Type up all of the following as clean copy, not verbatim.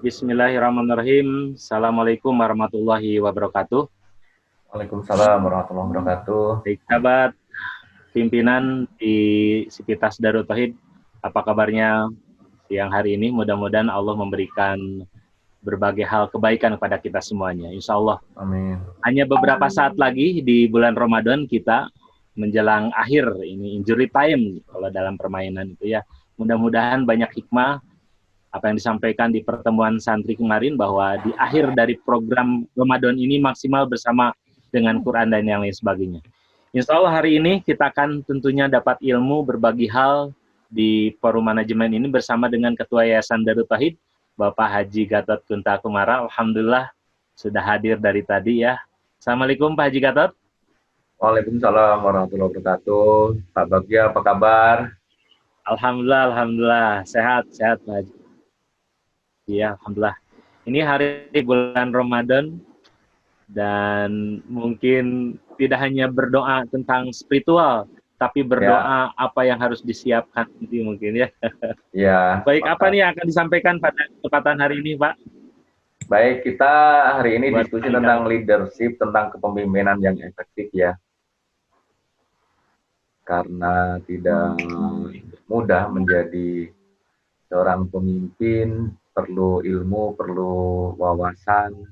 Bismillahirrahmanirrahim. Assalamualaikum warahmatullahi wabarakatuh. Waalaikumsalam warahmatullahi wabarakatuh. Baik, sahabat pimpinan di Sivitas Darut Tauhid, apa kabarnya siang hari ini? Mudah-mudahan Allah memberikan berbagai hal kebaikan kepada kita semuanya. Insya Allah. Amin. Hanya beberapa saat lagi di bulan Ramadan kita menjelang akhir ini injury time kalau dalam permainan itu ya. Mudah-mudahan banyak hikmah apa yang disampaikan di pertemuan santri kemarin bahwa di akhir dari program Ramadan ini maksimal bersama dengan Quran dan yang lain sebagainya. Insya Allah hari ini kita akan tentunya dapat ilmu berbagi hal di forum manajemen ini bersama dengan Ketua Yayasan Darut Tauhid, Bapak Haji Gatot Kunta Kumara. Alhamdulillah sudah hadir dari tadi ya. Assalamualaikum Pak Haji Gatot. Waalaikumsalam warahmatullahi wabarakatuh. Pak Bagja, apa kabar? Alhamdulillah, Alhamdulillah. Sehat, sehat Pak Haji. Iya, Alhamdulillah. Ini hari bulan Ramadan dan mungkin tidak hanya berdoa tentang spiritual, tapi berdoa apa yang harus disiapkan nanti mungkin ya. Ya. Baik, apa nih yang akan disampaikan pada kesempatan hari ini, Pak? Baik, kita hari ini Buat diskusi tentang leadership, tentang kepemimpinan yang efektif ya. Karena tidak mudah menjadi seorang pemimpin, perlu ilmu, perlu wawasan,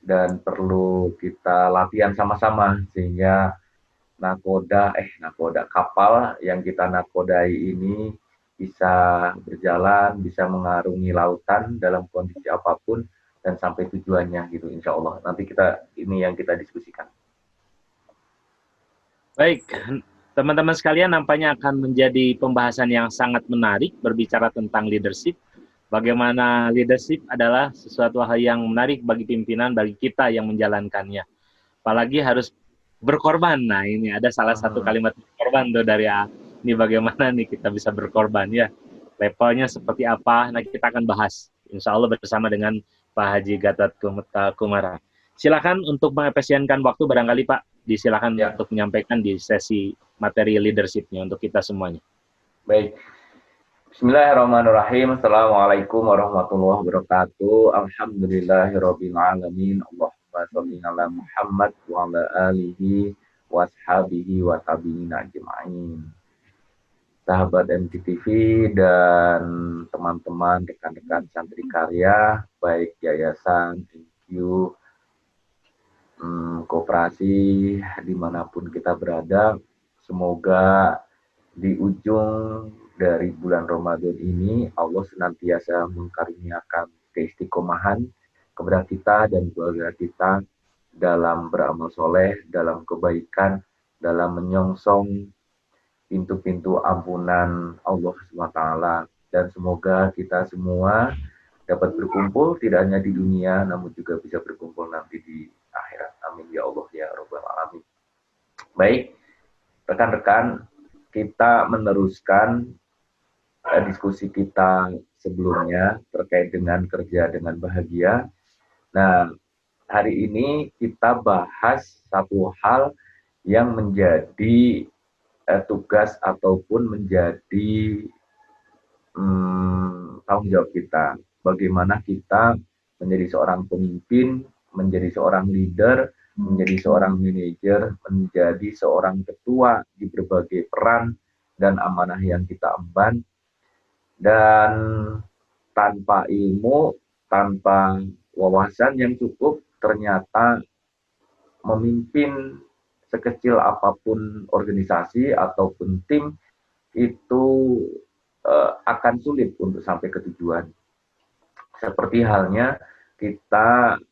dan perlu kita latihan sama-sama sehingga nakoda kapal yang kita nakodai ini bisa berjalan, bisa mengarungi lautan dalam kondisi apapun dan sampai tujuannya gitu, insya Allah. Nanti ini yang kita diskusikan. Baik, teman-teman sekalian, nampaknya akan menjadi pembahasan yang sangat menarik berbicara tentang leadership. Bagaimana leadership adalah sesuatu hal yang menarik bagi pimpinan, bagi kita yang menjalankannya. Apalagi harus berkorban. Nah, ini ada salah satu kalimat berkorban tuh dari ini bagaimana nih kita bisa berkorban ya. Levelnya seperti apa? Nah, kita akan bahas insya Allah bersama dengan Pak Haji Gatot Kumara. Silakan untuk mengefisienkan waktu barangkali Pak, disilakan untuk menyampaikan di sesi materi leadership-nya untuk kita semuanya. Baik. Bismillahirrahmanirrahim. Assalamualaikum warahmatullahi wabarakatuh. Alhamdulillahirabbil alamin. Allahumma shalli ala Muhammad wa ala alihi washabihi wa tabi'in ajma'in. Sahabat MTTV dan teman-teman rekan-rekan santri karya, baik yayasan, NGO, koperasi, dimanapun kita berada, semoga di ujung dari bulan Ramadan ini Allah senantiasa mengkaruniakan keistiqomahan kepada kita dan keluarga kita dalam beramal soleh, dalam kebaikan, dalam menyongsong pintu-pintu ampunan Allah SWT, dan semoga kita semua dapat berkumpul tidak hanya di dunia namun juga bisa berkumpul nanti di akhirat. Amin ya Allah ya Rabbal Alamin. Baik, rekan-rekan, kita meneruskan diskusi kita sebelumnya terkait dengan kerja dengan bahagia. Nah, hari ini kita bahas satu hal yang menjadi tugas ataupun menjadi tanggung jawab kita. Bagaimana kita menjadi seorang pemimpin, menjadi seorang leader, menjadi seorang manajer, menjadi seorang ketua di berbagai peran dan amanah yang kita emban. Dan tanpa ilmu, tanpa wawasan yang cukup, ternyata memimpin sekecil apapun organisasi ataupun tim itu akan sulit untuk sampai ke tujuan. Seperti halnya kita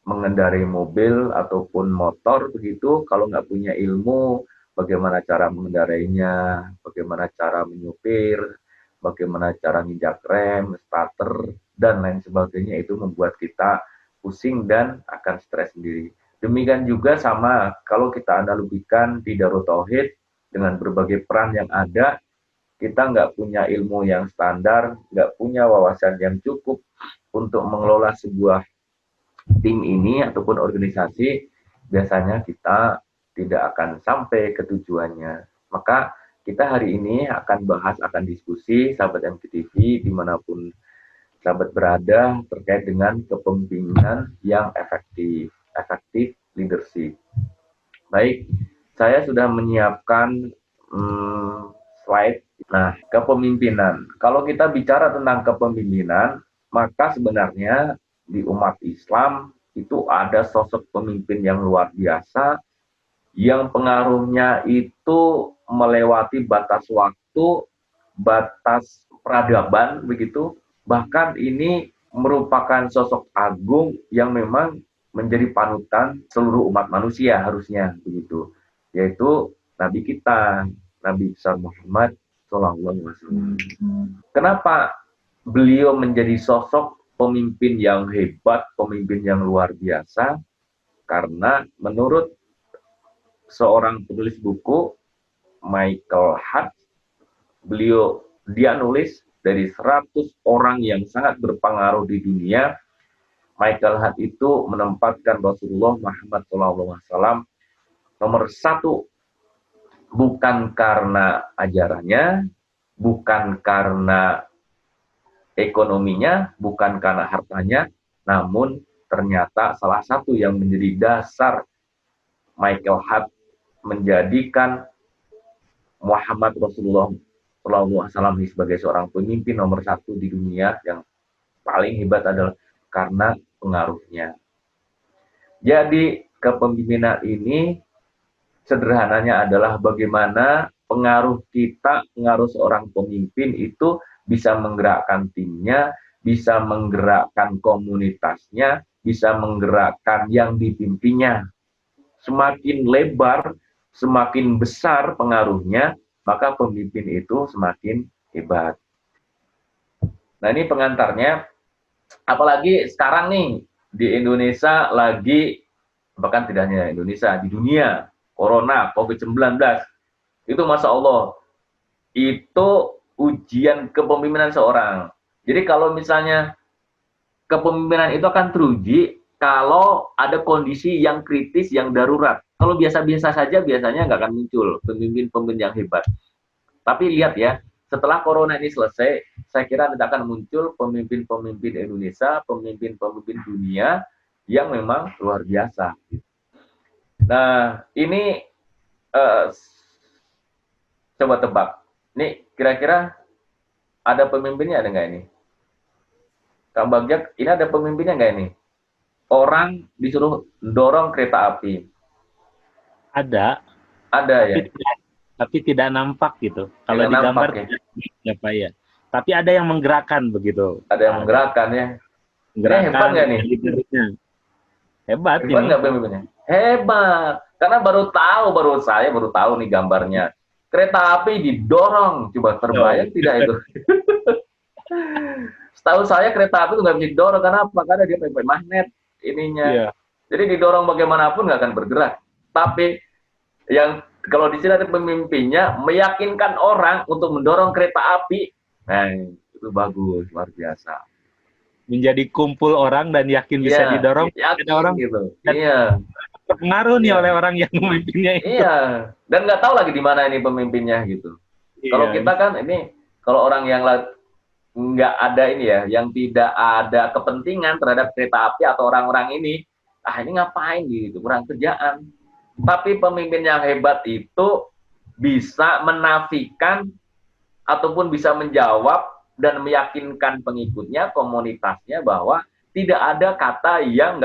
mengendarai mobil ataupun motor begitu, kalau nggak punya ilmu bagaimana cara mengendarainya, bagaimana cara menyupir, bagaimana cara nginjak rem, starter, dan lain sebagainya, itu membuat kita pusing dan akan stres sendiri. Demikian juga sama kalau kita analogikan di Darut Tauhid dengan berbagai peran yang ada, kita nggak punya ilmu yang standar, nggak punya wawasan yang cukup untuk mengelola sebuah tim ini ataupun organisasi, biasanya kita tidak akan sampai ke tujuannya. Maka kita hari ini akan bahas, akan diskusi, sahabat MTTV dimanapun sahabat berada terkait dengan kepemimpinan yang efektif leadership. Baik, saya sudah menyiapkan slide. Nah, kepemimpinan. Kalau kita bicara tentang kepemimpinan, maka sebenarnya di umat Islam itu ada sosok pemimpin yang luar biasa, yang pengaruhnya itu melewati batas waktu, batas peradaban, begitu. Bahkan ini merupakan sosok agung yang memang menjadi panutan seluruh umat manusia harusnya, begitu. Yaitu Nabi kita, Nabi besar Muhammad SAW. Kenapa beliau menjadi sosok pemimpin yang hebat, pemimpin yang luar biasa? Karena menurut seorang penulis buku, Michael Hart, dia nulis dari 100 orang yang sangat berpengaruh di dunia. Michael Hart itu menempatkan Rasulullah Muhammad SAW nomor 1, bukan karena ajarannya, bukan karena ekonominya, bukan karena hartanya, namun ternyata salah satu yang menjadi dasar Michael Hart menjadikan Muhammad Rasulullah SAW sebagai seorang pemimpin nomor 1 di dunia yang paling hebat adalah karena pengaruhnya. Jadi kepemimpinan ini sederhananya adalah bagaimana pengaruh seorang pemimpin itu bisa menggerakkan timnya, bisa menggerakkan komunitasnya, bisa menggerakkan yang dipimpinnya. Semakin lebar, semakin besar pengaruhnya, maka pemimpin itu semakin hebat. Nah, ini pengantarnya. Apalagi sekarang nih, di Indonesia lagi, bahkan tidak hanya Indonesia, di dunia, Corona, COVID-19, itu Masya Allah, itu ujian kepemimpinan seorang. Jadi kalau misalnya kepemimpinan itu akan teruji kalau ada kondisi yang kritis, yang darurat. Kalau biasa-biasa saja, biasanya nggak akan muncul pemimpin-pemimpin yang hebat. Tapi lihat ya, setelah Corona ini selesai, saya kira tidak akan muncul pemimpin-pemimpin Indonesia, pemimpin-pemimpin dunia yang memang luar biasa. Nah, ini coba tebak. Nih, kira-kira ada pemimpinnya ada nggak ini? Kang Bagjak, ini ada pemimpinnya nggak ini? Orang disuruh dorong kereta api. Ada. Ada ya? Tapi tidak nampak gitu. Kalau Tidak digambar nampak, tidak siapa ya. Tapi ada yang menggerakkan begitu. Ada yang menggerakkan ya. Ini hebat nggak nih? Hebat nggak pemimpinnya? Hebat. Karena saya baru tahu nih gambarnya. Kereta api didorong. Coba terbayang tidak itu? Setahu saya kereta api itu nggak bisa didorong. Kenapa? Karena dia pakai magnet ininya. Yeah. Jadi didorong bagaimanapun nggak akan bergerak. Tapi yang kalau di sini ada pemimpinnya meyakinkan orang untuk mendorong kereta api. Nah, itu bagus, luar biasa. Menjadi kumpul orang dan yakin bisa didorong. Yakin, ada orang gitu. Iya. Terpengaruh nih oleh orang yang memimpinnya itu. Iya. Dan nggak tahu lagi di mana ini pemimpinnya gitu. Iya. Kalau kita kan ini, kalau orang yang nggak ada ini ya, yang tidak ada kepentingan terhadap kereta api atau orang-orang ini ngapain gitu, kurang kerjaan. Tapi pemimpin yang hebat itu bisa menafikan ataupun bisa menjawab dan meyakinkan pengikutnya, komunitasnya bahwa tidak ada kata yang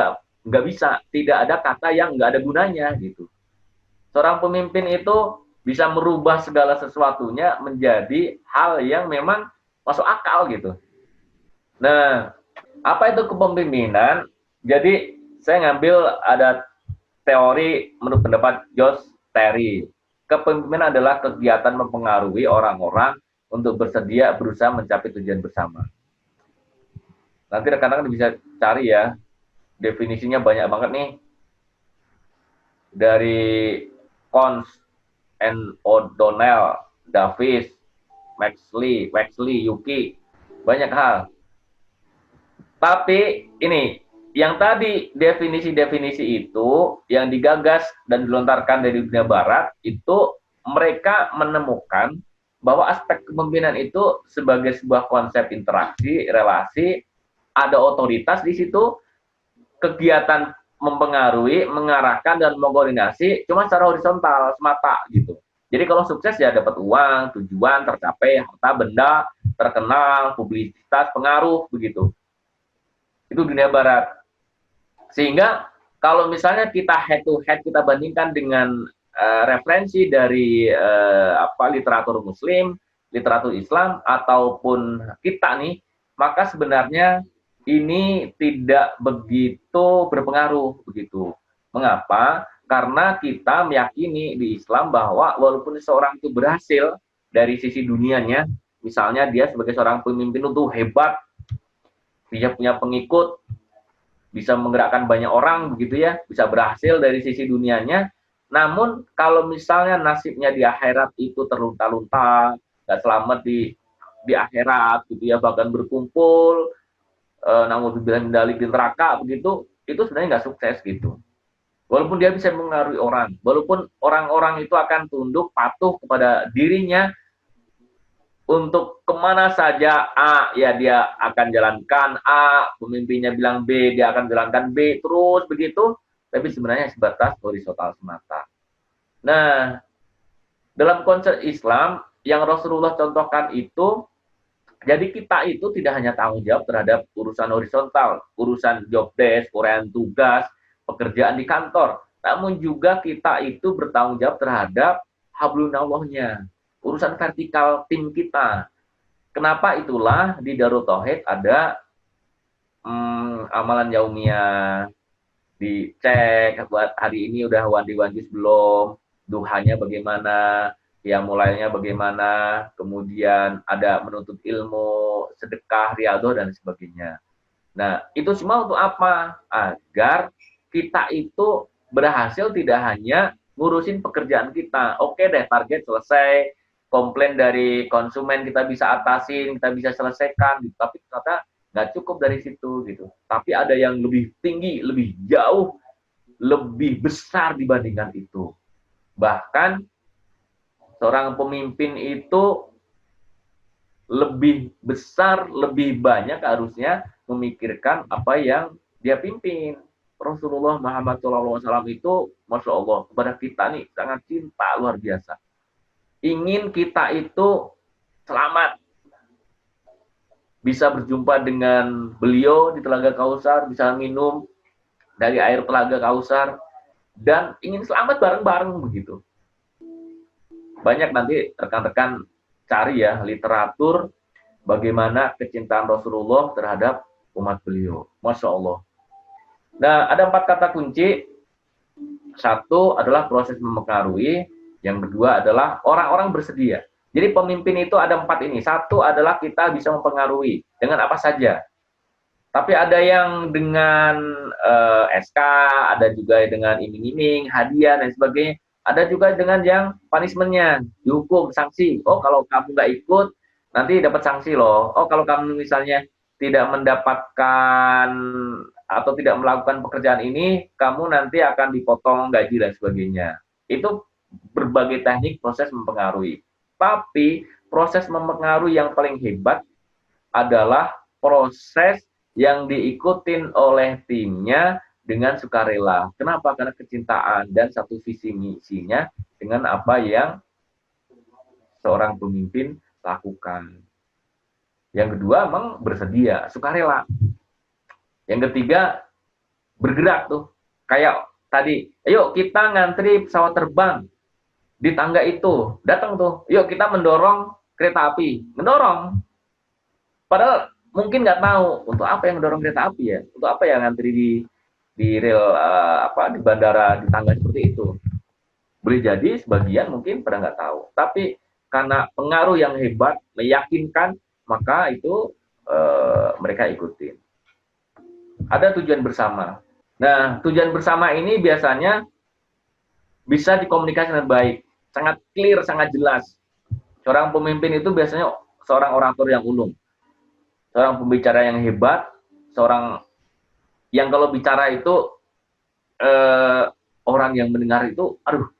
nggak bisa, tidak ada kata yang nggak ada gunanya gitu. Seorang pemimpin itu bisa merubah segala sesuatunya menjadi hal yang memang masuk akal gitu. Nah, apa itu kepemimpinan? Jadi saya ngambil ada teori menurut pendapat Josh Terry. Kepemimpinan adalah kegiatan mempengaruhi orang-orang untuk bersedia berusaha mencapai tujuan bersama. Nanti rekan-rekan bisa cari ya, definisinya banyak banget nih. Dari Cons and O'Donnell, Davis, Wexley, Yuki, banyak hal. Tapi ini, yang tadi definisi-definisi itu yang digagas dan dilontarkan dari dunia barat, itu mereka menemukan bahwa aspek kepemimpinan itu sebagai sebuah konsep interaksi, relasi, ada otoritas di situ, kegiatan mempengaruhi, mengarahkan dan mengkoordinasi cuma secara horizontal semata gitu. Jadi kalau sukses ya dapat uang, tujuan tercapai, harta benda, terkenal, publisitas, pengaruh begitu. Itu dunia barat. Sehingga kalau misalnya kita head to head kita bandingkan dengan referensi dari literatur Muslim, literatur Islam ataupun kita nih, maka sebenarnya ini tidak begitu berpengaruh begitu. Mengapa? Karena kita meyakini di Islam bahwa walaupun seorang itu berhasil dari sisi dunianya, misalnya dia sebagai seorang pemimpin itu hebat, dia punya pengikut, bisa menggerakkan banyak orang begitu ya, bisa berhasil dari sisi dunianya. Namun kalau misalnya nasibnya di akhirat itu terlunta-lunta, nggak selamat di akhirat gitu ya, bahkan berkumpul, namun dibilang mendalik di neraka begitu, itu sebenarnya nggak sukses gitu. Walaupun dia bisa mengaruhi orang, walaupun orang-orang itu akan tunduk patuh kepada dirinya, untuk kemana saja A, ya dia akan jalankan A, pemimpinnya bilang B, dia akan jalankan B, terus begitu, tapi sebenarnya sebatas horizontal semata. Nah, dalam konsep Islam, yang Rasulullah contohkan itu, jadi kita itu tidak hanya tanggung jawab terhadap urusan horizontal, urusan job desk, urusan tugas, pekerjaan di kantor, namun juga kita itu bertanggung jawab terhadap hablunallahnya, urusan vertikal tim kita. Kenapa itulah di Darut Tauhid ada amalan yaumiyah, dicek buat hari ini udah wandi-wandi belum, duhanya bagaimana, ya mulainya bagaimana, kemudian ada menuntut ilmu, sedekah, riadoh, dan sebagainya. Nah, itu semua untuk apa? Agar kita itu berhasil tidak hanya ngurusin pekerjaan kita. Oke deh, target selesai, komplain dari konsumen kita bisa atasin, kita bisa selesaikan, gitu. Tapi ternyata nggak cukup dari situ gitu. Tapi ada yang lebih tinggi, lebih jauh, lebih besar dibandingkan itu. Bahkan seorang pemimpin itu lebih besar, lebih banyak harusnya memikirkan apa yang dia pimpin. Rasulullah Muhammad SAW itu, Masya Allah, kepada kita nih sangat cinta luar biasa. Ingin kita itu selamat, bisa berjumpa dengan beliau di Telaga Kausar, bisa minum dari air Telaga Kausar, dan ingin selamat bareng-bareng begitu. Banyak nanti rekan-rekan cari ya literatur bagaimana kecintaan Rasulullah terhadap umat beliau. Masya Allah. Nah, ada 4 kata kunci. Satu adalah proses mempengaruhi, yang kedua adalah orang-orang bersedia. Jadi pemimpin itu ada 4 ini. Satu adalah kita bisa mempengaruhi dengan apa saja. Tapi ada yang dengan SK, ada juga dengan iming-iming, hadiah, dan sebagainya. Ada juga dengan yang punishment-nya, dihukum, sanksi. Oh, kalau kamu nggak ikut, nanti dapat sanksi loh. Oh, kalau kamu misalnya tidak mendapatkan atau tidak melakukan pekerjaan ini, kamu nanti akan dipotong gaji dan sebagainya. Itu berbagai teknik proses mempengaruhi. Tapi proses mempengaruhi yang paling hebat adalah proses yang diikutin oleh timnya dengan sukarela. Kenapa? Karena kecintaan dan satu visi misinya dengan apa yang seorang pemimpin lakukan. Yang kedua, memang bersedia, sukarela. Yang ketiga, bergerak tuh. Kayak tadi, ayo kita ngantri pesawat terbang di tangga itu. Datang tuh, yuk kita mendorong kereta api. Mendorong. Padahal mungkin nggak tahu untuk apa yang mendorong kereta api ya. Untuk apa yang ngantri di rel di bandara di tangga seperti itu. Boleh jadi sebagian mungkin pada nggak tahu. Tapi karena pengaruh yang hebat, meyakinkan, maka itu mereka ikutin. Ada tujuan bersama. Nah, tujuan bersama ini biasanya bisa dikomunikasikan dengan baik, sangat clear, sangat jelas. Seorang pemimpin itu biasanya seorang orator yang ulung, seorang pembicara yang hebat, seorang yang kalau bicara itu orang yang mendengar itu, aduh,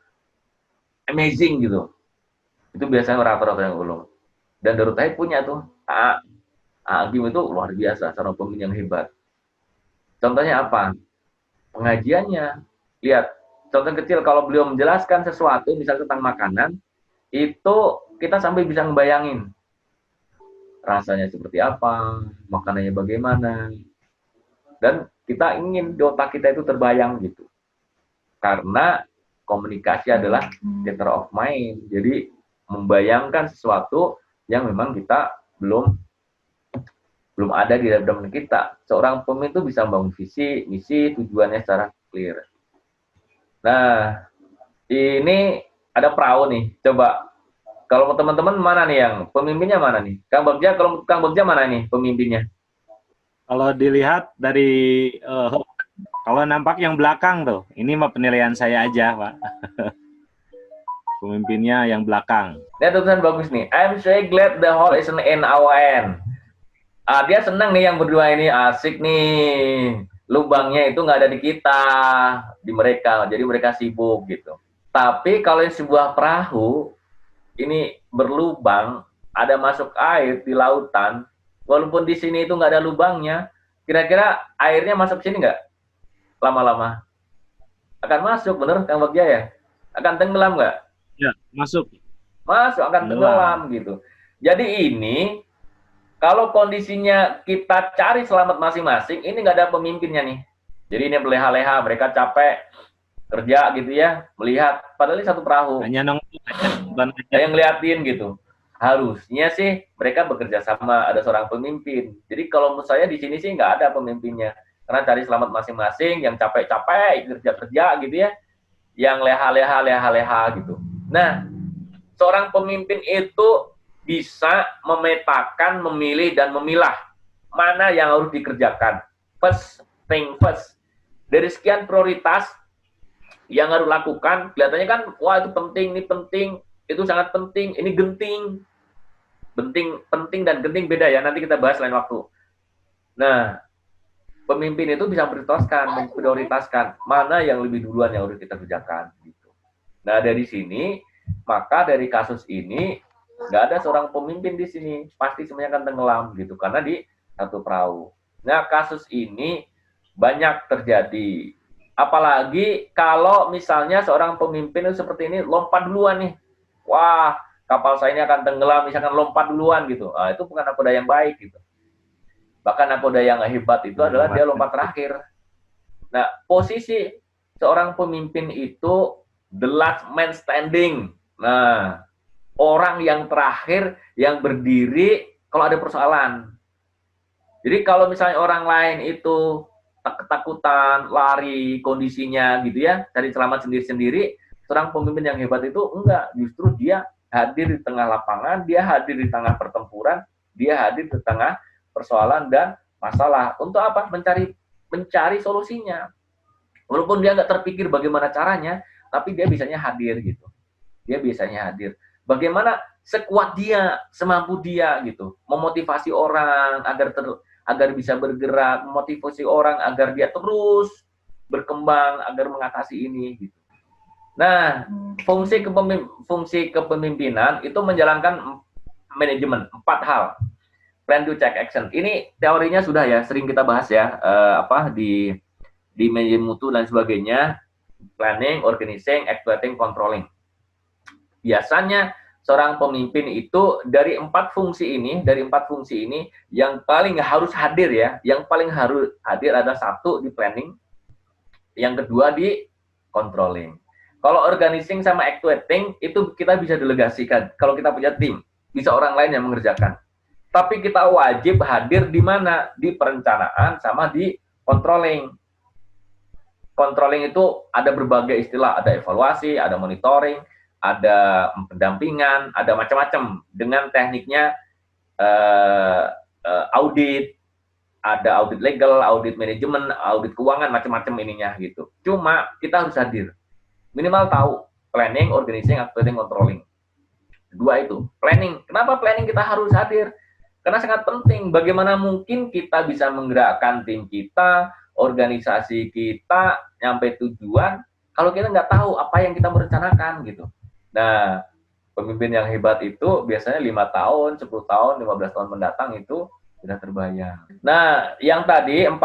amazing gitu. Itu biasanya orator yang ulung. Dan Darut Tauhid punya tuh, Agim itu luar biasa, seorang pemimpin yang hebat. Contohnya apa? Pengajiannya. Lihat, contoh kecil kalau beliau menjelaskan sesuatu, misal tentang makanan, itu kita sampai bisa ngebayangin rasanya seperti apa, makanannya bagaimana, dan kita ingin di otak kita itu terbayang gitu. Karena komunikasi adalah theater of mind. Jadi membayangkan sesuatu yang memang kita belum ada di dalam kita. Seorang pemimpin itu bisa membangun visi, misi, tujuannya secara clear. Nah, ini ada perahu nih. Coba kalau teman-teman mana nih yang pemimpinnya mana nih? Kang Bagja, kalau Kang Bagja mana nih pemimpinnya? Kalau dilihat dari kalau nampak yang belakang tuh, ini mah penilaian saya aja, Pak. Pemimpinnya yang belakang. Ini tulisan bagus nih. I'm so glad the whole is in our end. Dia senang nih yang berdua ini, asik nih. Lubangnya itu nggak ada di kita, di mereka. Jadi mereka sibuk gitu. Tapi kalau sebuah perahu ini berlubang, ada masuk air di lautan, walaupun di sini itu nggak ada lubangnya, kira-kira airnya masuk sini nggak? Lama-lama akan masuk, bener Kang Bagja ya? Akan tenggelam nggak? Ya, masuk. Masuk, akan tenggelam gitu. Jadi ini kalau kondisinya kita cari selamat masing-masing, ini nggak ada pemimpinnya nih. Jadi ini berleha-leha, mereka capek kerja gitu ya, melihat padahal ini satu perahu. Hanya yang ngeliatin gitu. Harusnya sih mereka bekerja sama, ada seorang pemimpin. Jadi kalau menurut saya di sini sih nggak ada pemimpinnya. Karena cari selamat masing-masing, yang capek-capek kerja-kerja gitu ya, yang leha-leha gitu. Nah, seorang pemimpin itu bisa memetakan, memilih, dan memilah mana yang harus dikerjakan. First thing first. Dari sekian prioritas yang harus lakukan, kelihatannya kan, wah itu penting, ini penting, itu sangat penting, ini genting. Penting dan genting beda ya, nanti kita bahas lain waktu. Nah, pemimpin itu bisa memprioritaskan mana yang lebih duluan yang harus kita kerjakan. Gitu. Nah, dari sini, maka dari kasus ini, nggak ada seorang pemimpin di sini, pasti semuanya akan tenggelam gitu, karena di satu perahu. Nah, kasus ini banyak terjadi. Apalagi kalau misalnya seorang pemimpin itu seperti ini lompat duluan nih. Wah, kapal saya ini akan tenggelam, misalkan lompat duluan gitu. Itu bukan nakoda yang baik gitu. Bahkan nakoda yang hebat itu adalah dia lompat terakhir. Nah, posisi seorang pemimpin itu the last man standing. Nah, orang yang terakhir yang berdiri kalau ada persoalan. Jadi kalau misalnya orang lain itu ketakutan, lari kondisinya gitu ya, cari selamat sendiri-sendiri, seorang pemimpin yang hebat itu enggak, justru dia hadir di tengah lapangan, dia hadir di tengah pertempuran, dia hadir di tengah persoalan dan masalah. Untuk apa? Mencari solusinya. Walaupun dia nggak terpikir bagaimana caranya, tapi dia biasanya hadir gitu. Dia biasanya hadir. Bagaimana sekuat dia, semampu dia gitu, memotivasi orang agar bisa bergerak, memotivasi orang agar dia terus berkembang, agar mengatasi ini gitu. Nah, fungsi kepemimpinan itu menjalankan manajemen 4 hal. Plan to check action. Ini teorinya sudah ya, sering kita bahas ya, di manajemen mutu dan sebagainya. Planning, organizing, exploiting, controlling. Biasanya seorang pemimpin itu dari 4 fungsi ini yang paling harus hadir ya, yang paling harus hadir ada 1 di planning, yang kedua di controlling. Kalau organizing sama actuating itu kita bisa delegasikan. Kalau kita punya tim, bisa orang lain yang mengerjakan. Tapi kita wajib hadir di mana? Di perencanaan sama di controlling. Controlling itu ada berbagai istilah, ada evaluasi, ada monitoring, ada pendampingan, ada macam-macam dengan tekniknya audit, ada audit legal, audit manajemen, audit keuangan, macam-macam ininya gitu. Cuma kita harus hadir, minimal tahu planning, organizing, actuating, controlling. 2 itu planning. Kenapa planning kita harus hadir? Karena sangat penting. Bagaimana mungkin kita bisa menggerakkan tim kita, organisasi kita nyampe tujuan kalau kita nggak tahu apa yang kita merencanakan gitu. Nah, pemimpin yang hebat itu biasanya 5 tahun, 10 tahun, 15 tahun mendatang itu sudah terbayang. Nah, yang tadi 4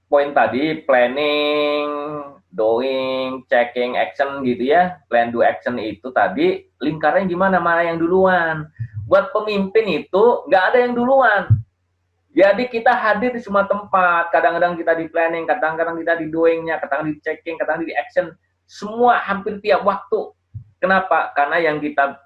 poin tadi, planning, doing, checking, action gitu ya, plan, do, action itu tadi lingkarannya gimana, mana yang duluan. Buat pemimpin itu nggak ada yang duluan. Jadi kita hadir di semua tempat, kadang-kadang kita di planning, kadang-kadang kita di doing-nya, kadang-kadang di checking, kadang-kadang di action, semua hampir tiap waktu. Kenapa? Karena yang kita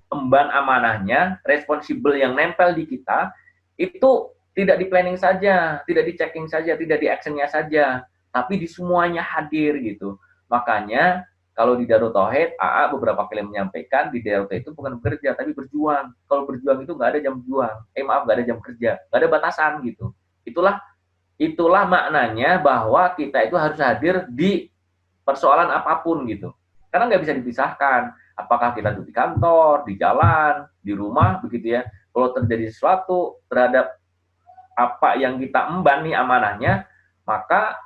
emban amanahnya, responsibel yang nempel di kita, itu tidak di planning saja, tidak di checking saja, tidak di actionnya saja, tapi di semuanya hadir gitu. Makanya kalau di Darut Tauhid, AA beberapa kali menyampaikan di Darut Tauhid itu bukan bekerja, tapi berjuang. Kalau berjuang itu nggak ada jam berjuang, maaf nggak ada jam kerja, nggak ada batasan gitu. Itulah maknanya bahwa kita itu harus hadir di persoalan apapun gitu. Karena nggak bisa dipisahkan. Apakah kita di kantor, di jalan, di rumah, begitu ya. Kalau terjadi sesuatu terhadap apa yang kita emban nih amanahnya, maka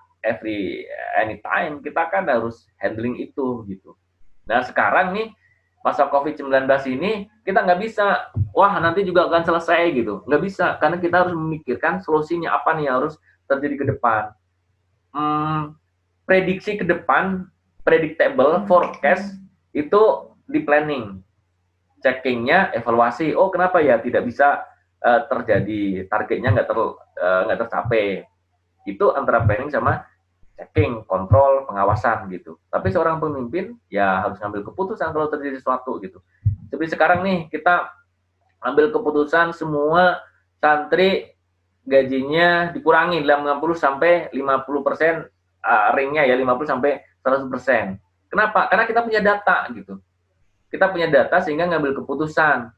anytime kita kan harus handling itu gitu. Nah sekarang nih masa COVID-19 ini kita nggak bisa, wah nanti juga akan selesai gitu. Nggak bisa, karena kita harus memikirkan solusinya apa nih yang harus terjadi ke depan. Prediksi ke depan, predictable, forecast, itu di planning. Checkingnya, evaluasi, oh kenapa ya tidak bisa terjadi, targetnya nggak tercapai. Itu antara planning sama checking, kontrol, pengawasan gitu. Tapi seorang pemimpin ya harus ngambil keputusan kalau terjadi sesuatu gitu. Seperti sekarang nih kita ambil keputusan semua santri gajinya dikurangi 50 sampai 50% ringnya ya 50 sampai 100%. Kenapa? Karena kita punya data gitu. Kita punya data sehingga ngambil keputusan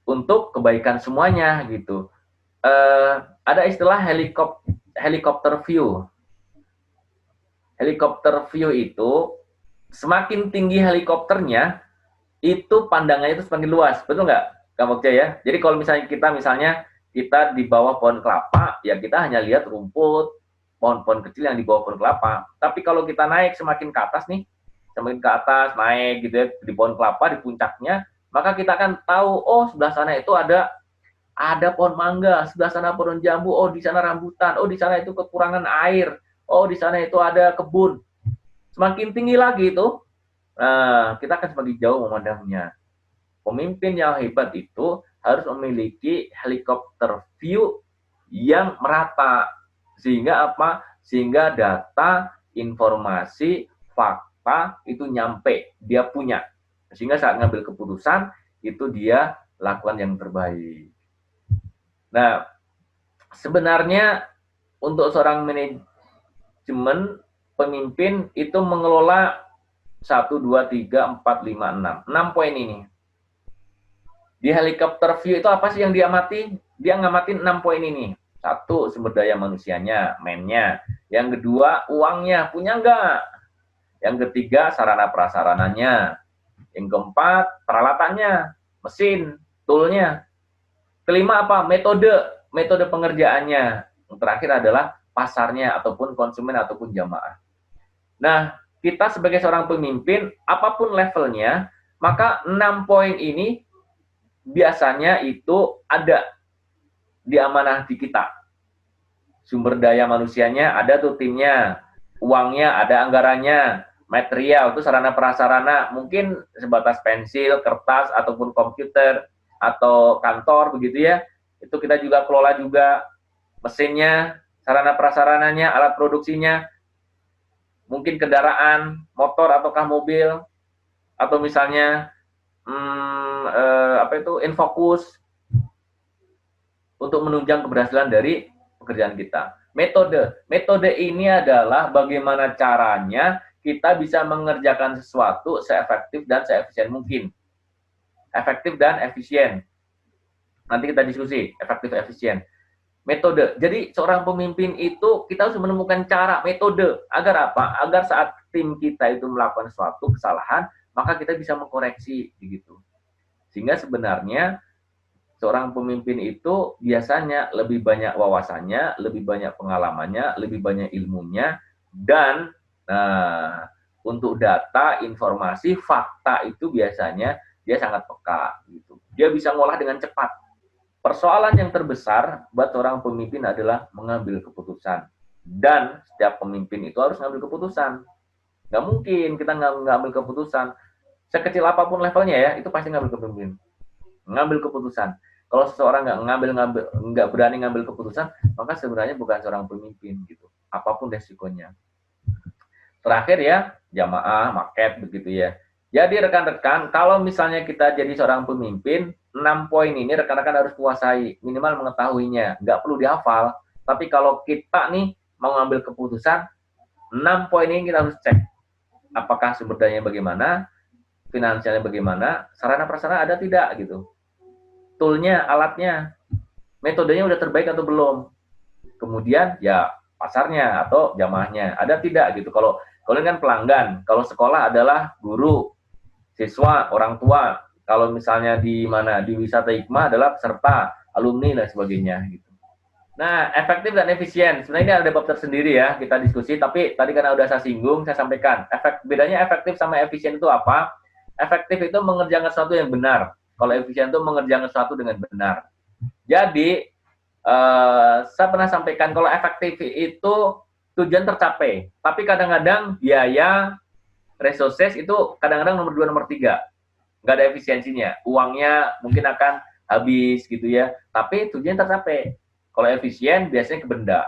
untuk kebaikan semuanya gitu. Ada istilah helikopter view. Helikopter view itu semakin tinggi helikopternya, itu pandangannya itu semakin luas, betul nggak, Kang Bokja ya? Jadi kalau kita di bawah pohon kelapa, ya kita hanya lihat rumput, pohon-pohon kecil yang di bawah pohon kelapa. Tapi kalau kita naik semakin ke atas nih, semakin ke atas, naik gitu ya, di pohon kelapa, di puncaknya, maka kita akan tahu, oh sebelah sana itu ada pohon mangga, sebelah sana pohon jambu, oh di sana rambutan, oh di sana itu kekurangan air, oh di sana itu ada kebun. Semakin tinggi lagi itu, kita akan semakin jauh memandangnya. Pemimpin yang hebat itu harus memiliki helikopter view yang merata. Sehingga apa? Sehingga data, informasi, fakta itu nyampe, dia punya. Sehingga saat ngambil keputusan, itu dia lakukan yang terbaik. Nah, sebenarnya untuk seorang manajemen, pemimpin itu mengelola 1, 2, 3, 4, 5, 6. 6 poin ini. Di helikopter view itu apa sih yang diamati? Dia ngamatin 6 poin ini. 1, sumber daya manusianya, man-nya. Yang kedua, uangnya, punya nggak? Yang ketiga, sarana prasarananya. Yang keempat, peralatannya, mesin, tool-nya. Kelima apa? Metode pengerjaannya. Yang terakhir adalah pasarnya ataupun konsumen ataupun jamaah. Nah, kita sebagai seorang pemimpin, apapun levelnya, maka 6 poin ini biasanya itu ada di amanah di kita. Sumber daya manusianya ada tuh timnya, uangnya ada anggarannya, material itu sarana prasarana, mungkin sebatas pensil, kertas, ataupun komputer, atau kantor begitu ya, itu kita juga kelola juga, mesinnya, sarana prasarananya, alat produksinya, mungkin kendaraan, motor ataukah mobil, atau misalnya Infokus untuk menunjang keberhasilan dari pekerjaan kita. Metode ini adalah bagaimana caranya kita bisa mengerjakan sesuatu seefektif dan seefisien mungkin. Efektif dan efisien. Nanti kita diskusi, efektif efisien. Metode. Jadi seorang pemimpin itu kita harus menemukan cara, metode. Agar apa? Agar saat tim kita itu melakukan suatu kesalahan, maka kita bisa mengkoreksi begitu. Sehingga sebenarnya seorang pemimpin itu biasanya lebih banyak wawasannya, lebih banyak pengalamannya, lebih banyak ilmunya, dan untuk data, informasi, fakta itu biasanya dia sangat peka gitu. Dia bisa ngolah dengan cepat. Persoalan yang terbesar buat seorang pemimpin adalah mengambil keputusan. Dan setiap pemimpin itu harus mengambil keputusan. Nggak mungkin kita nggak ambil keputusan. Sekecil apapun levelnya ya, itu pasti ngambil pemimpin. Ngambil keputusan. Kalau seseorang nggak berani ngambil keputusan, maka sebenarnya bukan seorang pemimpin gitu. Apapun resikonya. Terakhir ya, jamaah, market begitu ya. Jadi rekan-rekan, kalau misalnya kita jadi seorang pemimpin, 6 poin ini rekan-rekan harus kuasai, minimal mengetahuinya. Nggak perlu dihafal, tapi kalau kita nih mau ngambil keputusan, 6 poin ini kita harus cek. Apakah sumber dayanya bagaimana, finansialnya bagaimana, sarana prasarana ada tidak gitu. Toolnya, alatnya, metodenya udah terbaik atau belum. Kemudian ya pasarnya atau jamaahnya ada tidak gitu. Kalau kalian kan pelanggan, kalau sekolah adalah guru, siswa, orang tua. Kalau misalnya di mana di wisata hikmah adalah peserta, alumni dan sebagainya gitu. Nah, efektif dan efisien. Sebenarnya ini ada bab tersendiri ya, kita diskusi, tapi tadi karena udah saya singgung, saya sampaikan. Bedanya efektif sama efisien itu apa? Efektif itu mengerjakan sesuatu yang benar. Kalau efisien itu mengerjakan sesuatu dengan benar. Jadi, saya pernah sampaikan kalau efektif itu tujuan tercapai, tapi kadang-kadang biaya, resources itu kadang-kadang nomor 2, nomor 3. Nggak ada efisiensinya. Uangnya mungkin akan habis gitu ya, tapi tujuan tercapai. Kalau efisien biasanya ke benda.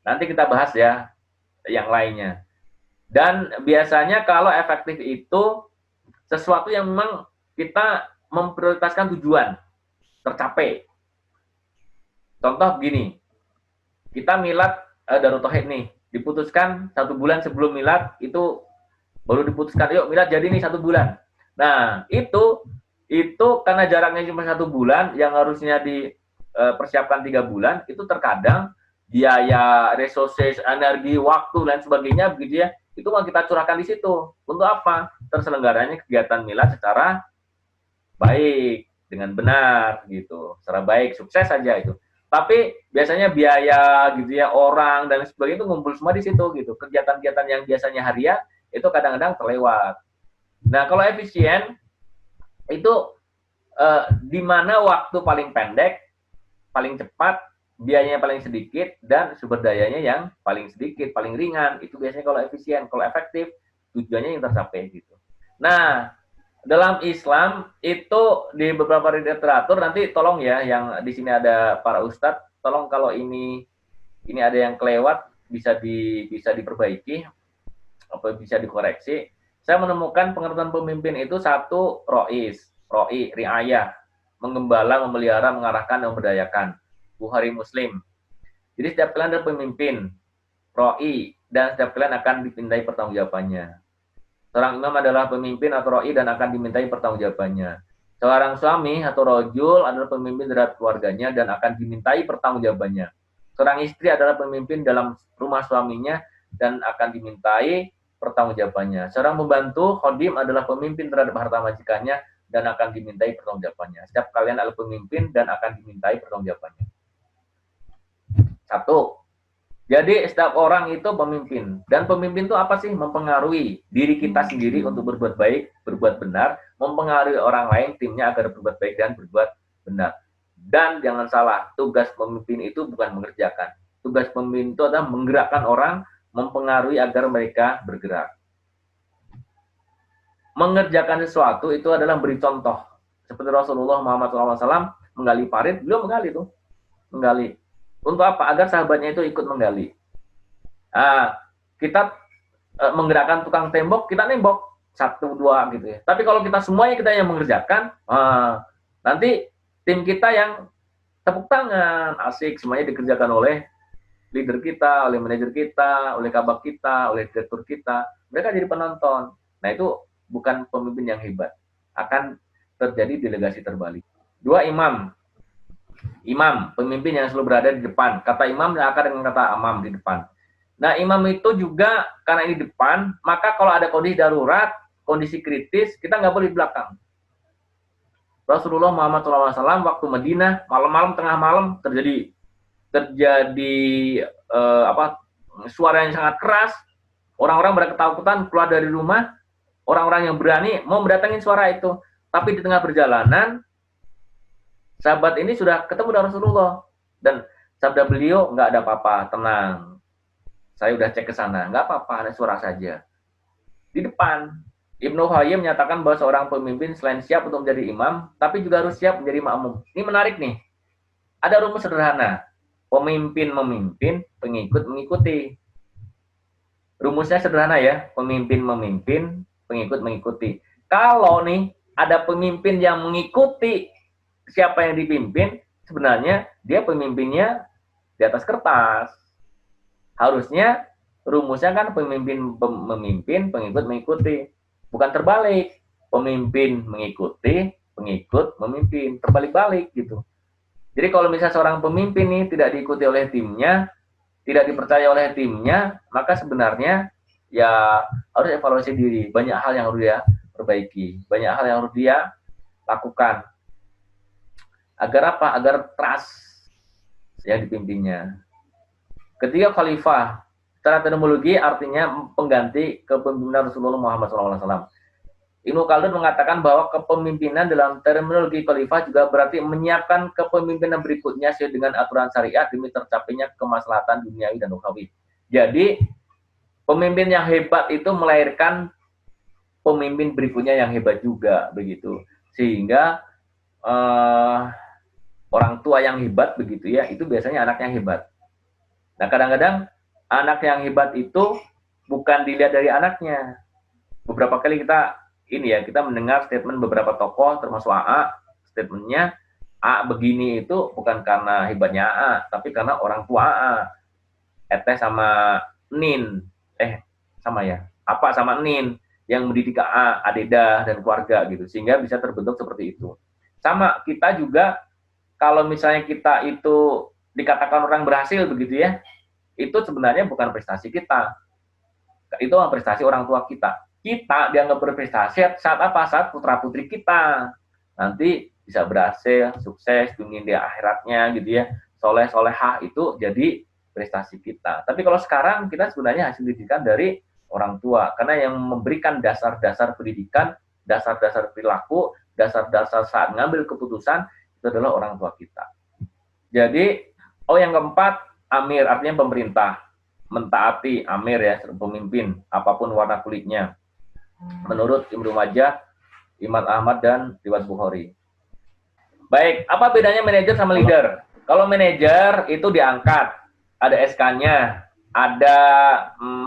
Nanti kita bahas ya yang lainnya. Dan biasanya kalau efektif itu sesuatu yang memang kita memprioritaskan tujuan tercapai. Contoh begini, kita milad Darut Tauhid nih, diputuskan 1 bulan sebelum milad, itu baru diputuskan, yuk milad jadi nih 1 bulan. Nah, itu karena jaraknya cuma 1 bulan, yang harusnya dipersiapkan 3 bulan, itu terkadang biaya, resources, energi, waktu, dan sebagainya, begitu ya, itu mau kita curahkan di situ. Untuk apa? Terselenggaranya kegiatan milad secara baik, dengan benar, gitu. Secara baik, sukses saja itu. Tapi biasanya biaya gitu ya, orang dan sebagainya itu ngumpul semua di situ gitu. Kegiatan-kegiatan yang biasanya harian itu kadang-kadang terlewat. Nah, kalau efisien itu di mana waktu paling pendek, paling cepat, biayanya paling sedikit, dan sumber dayanya yang paling sedikit, paling ringan. Itu biasanya kalau efisien. Kalau efektif, tujuannya yang tercapai gitu. Nah, dalam Islam itu di beberapa literatur, nanti tolong ya yang di sini ada para ustadz, tolong kalau ini ada yang kelewat bisa diperbaiki atau bisa dikoreksi. Saya menemukan pengertian pemimpin itu 1, roi, riayah, menggembala, memelihara, mengarahkan, dan memberdayakan. Bukhari Muslim. Jadi setiap kalian adalah pemimpin, roi, dan setiap kalian akan dipintai pertanggungjawabannya. Seorang imam adalah pemimpin atau roi dan akan dimintai pertanggungjawabannya. Seorang suami atau rojul adalah pemimpin terhadap keluarganya dan akan dimintai pertanggungjawabannya. Seorang istri adalah pemimpin dalam rumah suaminya dan akan dimintai pertanggungjawabannya. Seorang pembantu, khodim adalah pemimpin terhadap harta majikannya dan akan dimintai pertanggungjawabannya. Setiap kalian adalah pemimpin dan akan dimintai pertanggungjawabannya. 1. Jadi setiap orang itu pemimpin. Dan pemimpin itu apa sih? Mempengaruhi diri kita sendiri untuk berbuat baik, berbuat benar, mempengaruhi orang lain, timnya agar berbuat baik dan berbuat benar. Dan jangan salah, tugas pemimpin itu bukan mengerjakan. Tugas pemimpin itu adalah menggerakkan orang, mempengaruhi agar mereka bergerak. Mengerjakan sesuatu itu adalah beri contoh. Seperti Rasulullah Muhammad SAW menggali parit, beliau menggali tuh. Menggali. Untuk apa? Agar sahabatnya itu ikut menggali. Kita menggerakkan tukang tembok, kita nembok 1, 2 gitu ya. Tapi kalau kita semuanya kita yang mengerjakan, nanti tim kita yang tepuk tangan, asik, semuanya dikerjakan oleh leader kita, oleh manajer kita, oleh kabak kita, oleh direktur kita. Mereka jadi penonton. Nah, itu bukan pemimpin yang hebat. Akan terjadi delegasi terbalik. 2, imam. Imam, pemimpin yang selalu berada di depan. Kata imam akan dengan kata amam di depan. Nah, imam itu juga karena ini depan, maka kalau ada kondisi darurat, kondisi kritis, kita nggak boleh di belakang. Rasulullah Muhammad SAW waktu Madinah, malam-malam, tengah malam terjadi suara yang sangat keras, orang-orang pada ketakutan keluar dari rumah, orang-orang yang berani mau mendatangin suara itu, tapi di tengah perjalanan Sahabat ini sudah ketemu dengan Rasulullah dan sabda beliau, nggak ada apa-apa, tenang. Saya udah cek ke sana, nggak apa-apa, ada suara saja. Di depan, Ibnu Hayyim menyatakan bahwa seorang pemimpin selain siap untuk menjadi imam, tapi juga harus siap menjadi makmum. Ini menarik nih. Ada rumus sederhana. Pemimpin memimpin, pengikut mengikuti. Rumusnya sederhana ya, pemimpin memimpin, pengikut mengikuti. Kalau nih ada pemimpin yang mengikuti siapa yang dipimpin, sebenarnya dia pemimpinnya di atas kertas. Harusnya rumusnya kan pemimpin memimpin, pengikut mengikuti. Bukan terbalik. Pemimpin mengikuti, pengikut memimpin. Terbalik-balik gitu. Jadi kalau misalnya seorang pemimpin nih tidak diikuti oleh timnya, tidak dipercaya oleh timnya, maka sebenarnya ya harus evaluasi diri. Banyak hal yang harus dia perbaiki, banyak hal yang harus dia lakukan. Agar apa? Agar trust ya dipimpinnya. Ketiga, khalifah. Secara terminologi artinya pengganti kepemimpinan Rasulullah Muhammad SAW. Ibnu Khaldun mengatakan bahwa kepemimpinan dalam terminologi khalifah juga berarti menyiapkan kepemimpinan berikutnya sesuai dengan aturan syariat demi tercapainya kemaslahatan duniawi dan ukhrawi. Jadi, pemimpin yang hebat itu melahirkan pemimpin berikutnya yang hebat juga, begitu. Sehingga orang tua yang hebat begitu ya, itu biasanya anak yang hebat. Nah, kadang-kadang anak yang hebat itu bukan dilihat dari anaknya. Beberapa kali kita mendengar statement beberapa tokoh termasuk AA, statementnya A begini itu bukan karena hebatnya AA, tapi karena orang tua AA. Eteh sama Nin, sama ya, apa sama Nin yang mendidik AA, Adeda dan keluarga gitu, sehingga bisa terbentuk seperti itu. Sama kita juga kalau misalnya kita itu dikatakan orang berhasil begitu ya, itu sebenarnya bukan prestasi kita, itu prestasi orang tua kita. Kita dianggap berprestasi saat apa? Saat putra putri kita nanti bisa berhasil, sukses dunia di akhiratnya gitu ya, soleh solehah, itu jadi prestasi kita. Tapi kalau sekarang kita sebenarnya hasil didikan dari orang tua, karena yang memberikan dasar-dasar pendidikan, dasar-dasar perilaku, dasar-dasar saat ngambil keputusan itu adalah orang tua kita. Jadi, yang keempat, amir artinya pemerintah, mentaati amir ya, pemimpin apapun warna kulitnya. Menurut Ibnu Majah, Imam Ahmad dan riwayat Bukhari. Baik, apa bedanya manajer sama leader? Kalau manajer itu diangkat, ada SK-nya, ada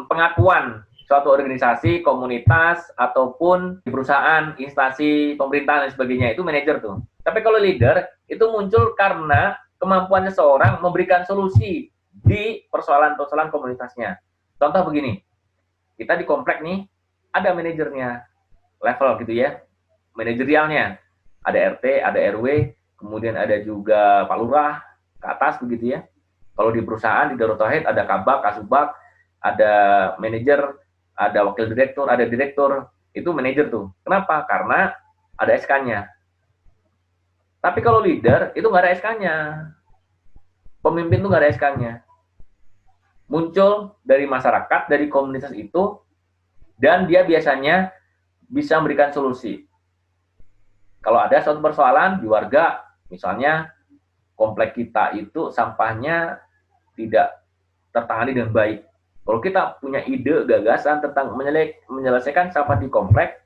pengakuan suatu organisasi, komunitas, ataupun perusahaan, instansi, pemerintahan dan sebagainya, itu manajer tuh. Tapi kalau leader, itu muncul karena kemampuan seseorang memberikan solusi di persoalan-persoalan komunitasnya. Contoh begini, kita di komplek nih, ada manajernya, level gitu ya, manajerialnya. Ada RT, ada RW, kemudian ada juga Pak Lurah, ke atas begitu ya. Kalau di perusahaan, di Darut Tauhid, ada Kabak, Kasubag, ada manajer, ada wakil direktur, ada direktur, itu manajer tuh. Kenapa? Karena ada SK-nya. Tapi kalau leader, itu nggak ada SK-nya. Pemimpin tuh nggak ada SK-nya. Muncul dari masyarakat, dari komunitas itu, dan dia biasanya bisa memberikan solusi. Kalau ada suatu persoalan di warga, misalnya komplek kita itu sampahnya tidak tertangani dengan baik. Kalau kita punya ide, gagasan tentang menyelesaikan sampah di komplek,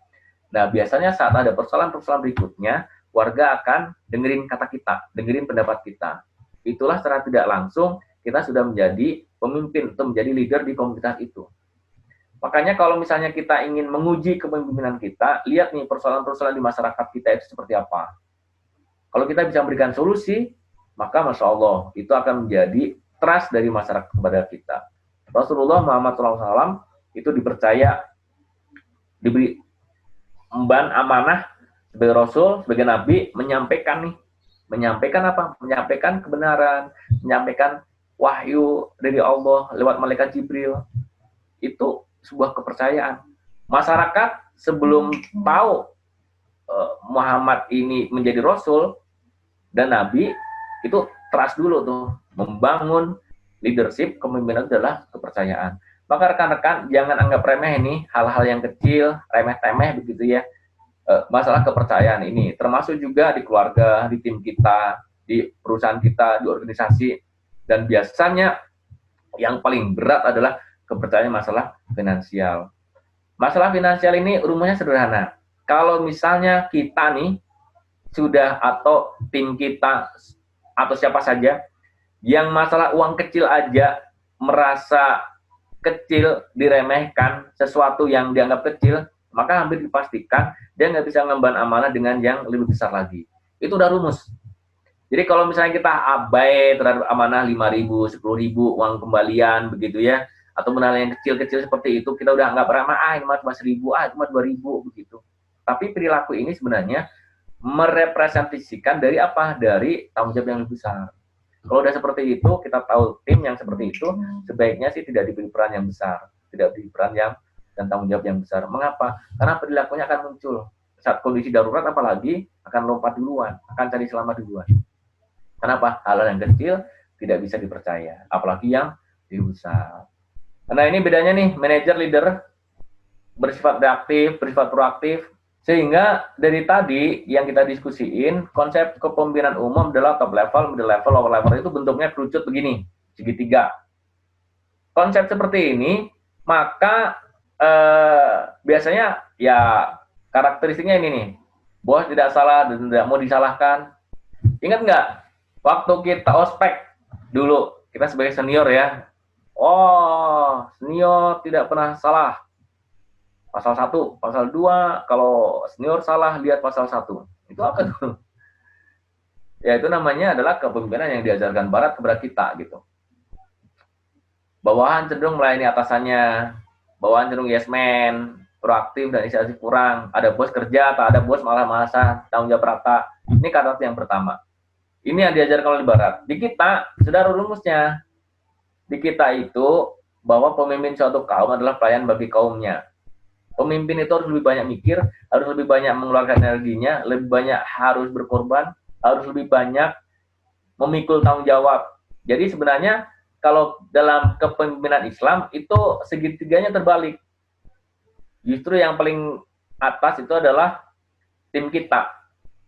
nah biasanya saat ada persoalan-persoalan berikutnya, warga akan dengerin kata kita, dengerin pendapat kita. Itulah secara tidak langsung kita sudah menjadi pemimpin atau menjadi leader di komunitas itu. Makanya kalau misalnya kita ingin menguji kepemimpinan kita, lihat nih persoalan-persoalan di masyarakat kita itu seperti apa. Kalau kita bisa memberikan solusi, maka Masya Allah, itu akan menjadi trust dari masyarakat kepada kita. Rasulullah Muhammad SAW itu dipercaya, diberi emban amanah sebagai Rasul, sebagai Nabi, menyampaikan apa? Menyampaikan kebenaran, menyampaikan wahyu dari Allah lewat malaikat Jibril. Itu sebuah kepercayaan. Masyarakat sebelum tahu Muhammad ini menjadi Rasul dan Nabi, itu trust dulu tuh, membangun leadership, kepemimpinan adalah kepercayaan. Maka rekan-rekan jangan anggap remeh ini hal-hal yang kecil, remeh-temeh begitu ya. Masalah kepercayaan ini termasuk juga di keluarga, di tim kita, di perusahaan kita, di organisasi. Dan biasanya yang paling berat adalah kepercayaan masalah finansial. Masalah finansial ini rumusnya sederhana. Kalau misalnya kita nih sudah, atau tim kita atau siapa saja yang masalah uang kecil aja merasa kecil, diremehkan, sesuatu yang dianggap kecil, maka hampir dipastikan dia nggak bisa ngemban amanah dengan yang lebih besar lagi. Itu udah rumus. Jadi kalau misalnya kita abai terhadap amanah 5.000, 10.000 uang kembalian begitu ya, atau hal yang kecil-kecil seperti itu, kita udah nggak pernah, ini cuma 1.000, cuma 2.000 begitu. Tapi perilaku ini sebenarnya merepresentasikan dari apa? Dari tanggung jawab yang lebih besar. Kalau udah seperti itu, kita tahu tim yang seperti itu sebaiknya sih tidak diberi peran yang besar, tidak diberi peran yang dan tanggung jawab yang besar. Mengapa? Karena perilakunya akan muncul saat kondisi darurat, apalagi akan lompat duluan, akan cari selamat duluan. Kenapa? Hal-hal yang kecil tidak bisa dipercaya, apalagi yang lebih besar. Nah, ini bedanya nih, manajer, leader bersifat reaktif, bersifat proaktif. Sehingga dari tadi yang kita diskusiin, konsep kepemimpinan umum adalah top level, middle level, lower level, itu bentuknya kerucut begini, segitiga. Konsep seperti ini, maka biasanya ya karakteristiknya ini nih, bos tidak salah dan tidak mau disalahkan. Ingat nggak, waktu kita ospek dulu, kita sebagai senior ya, oh senior tidak pernah salah. Pasal 1, pasal 2, kalau senior salah, lihat pasal 1. Itu apa tuh? Ya, itu namanya adalah kepemimpinan yang diajarkan Barat kepada kita, gitu. Bawahan cenderung melayani atasannya, bawahan cenderung yes man, proaktif dan inisiatif kurang. Ada bos kerja, tak ada bos malah-malasan, tanggung jawab rata. Ini karakter yang pertama. Ini yang diajarkan oleh Barat. Di kita, sudah rumusnya. Di kita itu, bahwa pemimpin suatu kaum adalah pelayan bagi kaumnya. Pemimpin itu harus lebih banyak mikir, harus lebih banyak mengeluarkan energinya, lebih banyak harus berkorban, harus lebih banyak memikul tanggung jawab. Jadi sebenarnya kalau dalam kepemimpinan Islam itu segitiganya terbalik. Justru yang paling atas itu adalah tim kita.